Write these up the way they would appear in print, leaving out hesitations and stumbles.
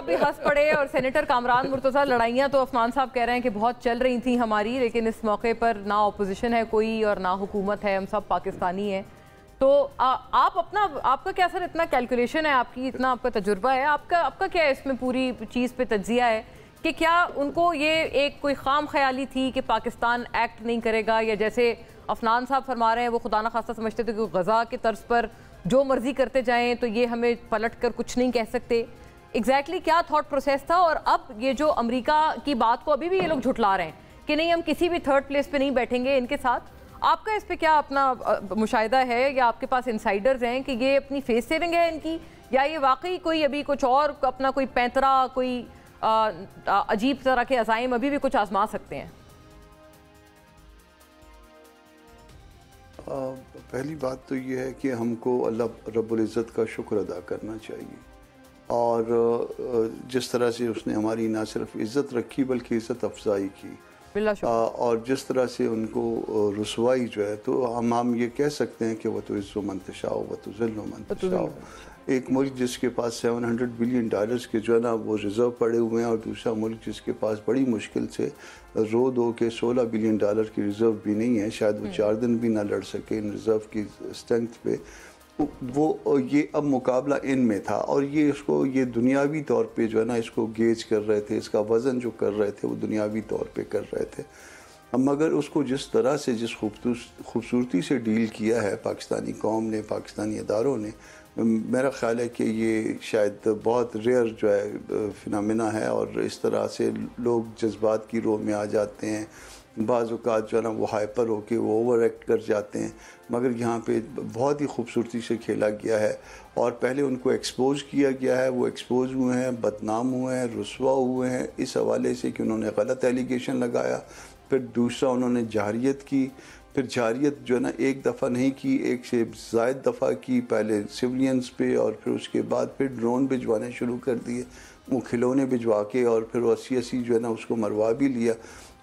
بھی ہنس پڑے اور سینیٹر کامران مرتضیٰ لڑائیاں تو عثمان صاحب کہہ رہے ہیں کہ بہت چل رہی تھیں ہماری، لیکن اس موقع پر نہ اپوزیشن ہے کوئی اور نہ حکومت ہے، ہم سب پاکستانی ہیں۔ تو آپ کا کیا سر اتنا کیلکولیشن ہے، آپ کی اتنا آپ کا تجربہ ہے، آپ کا کیا اس میں پوری چیز پہ تجزیہ ہے کہ کیا ان کو یہ ایک کوئی خام خیالی تھی کہ پاکستان ایکٹ نہیں کرے گا، یا جیسے عفنان صاحب فرما رہے ہیں وہ خدا نخواستہ سمجھتے تھے کہ غزہ کے طرز پر جو مرضی کرتے جائیں تو یہ ہمیں پلٹ کر کچھ نہیں کہہ سکتے؟ ایگزیکٹلی کیا تھاٹ پروسیس تھا؟ اور اب یہ جو امریکہ کی بات کو ابھی بھی یہ لوگ جھٹلا رہے ہیں کہ نہیں ہم کسی بھی تھرڈ پلیس پہ نہیں بیٹھیں گے ان کے ساتھ، آپ کا اس پہ کیا اپنا مشاہدہ ہے یا آپ کے پاس انسائیڈرز ہیں کہ یہ اپنی فیس سیونگ ہے ان کی، یا یہ واقعی کوئی ابھی کچھ اور اپنا کوئی پینترا، کوئی عجیب طرح کے عزائم ابھی بھی کچھ آزما سکتے ہیں؟ پہلی بات تو یہ ہے کہ ہم کو اللہ رب العزت کا شکر ادا کرنا چاہیے، اور جس طرح سے اس نے ہماری نہ صرف عزت رکھی بلکہ عزت افزائی کی، اور جس طرح سے ان کو رسوائی جو ہے، تو ہم یہ کہہ سکتے ہیں کہ وہ تو عز و من تشاء و تذل من تشاء۔ ایک ملک جس کے پاس $700 بلین کے جو ہے نا وہ ریزرو پڑے ہوئے ہیں، اور دوسرا ملک جس کے پاس بڑی مشکل سے رو کے $16 بلین کی ریزرو بھی نہیں ہے، شاید وہ 4 دن بھی نہ لڑ سکے ان ریزرو کی اسٹرینتھ پہ، وہ یہ اب مقابلہ ان میں تھا، اور یہ اس کو یہ دنیاوی طور پہ جو ہے نا اس کو گیج کر رہے تھے، اس کا وزن جو کر رہے تھے وہ دنیاوی طور پہ کر رہے تھے۔ مگر اس کو جس طرح سے جس خوبصورتی سے ڈیل کیا ہے پاکستانی قوم نے، پاکستانی اداروں نے، میرا خیال ہے کہ یہ شاید بہت ریئر جو ہے فنامنا ہے، اور اس طرح سے لوگ جذبات کی رو میں آ جاتے ہیں، بعض اوقات جو ہے نا وہ ہائپر ہو کے وہ اوور ایکٹ کر جاتے ہیں، مگر یہاں پہ بہت ہی خوبصورتی سے کھیلا گیا ہے، اور پہلے ان کو ایکسپوز کیا گیا ہے، وہ ایکسپوز ہوئے ہیں، بدنام ہوئے ہیں، رسوا ہوئے ہیں اس حوالے سے کہ انہوں نے غلط ایلیگیشن لگایا، پھر دوسرا انہوں نے جارحیت کی، پھر جارحیت جو ہے نا ایک دفعہ نہیں کی، ایک سے زائد دفعہ کی، پہلے سیولینز پہ اور پھر اس کے بعد پھر ڈرون بھجوانے شروع کر دیے، وہ کھلونے بھجوا کے، اور پھر وہ 80 جو ہے نا اس کو مروا بھی لیا،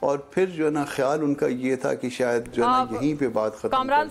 اور پھر جو ہے نا خیال ان کا یہ تھا کہ شاید جو ہے نا یہیں پہ بات ختم کر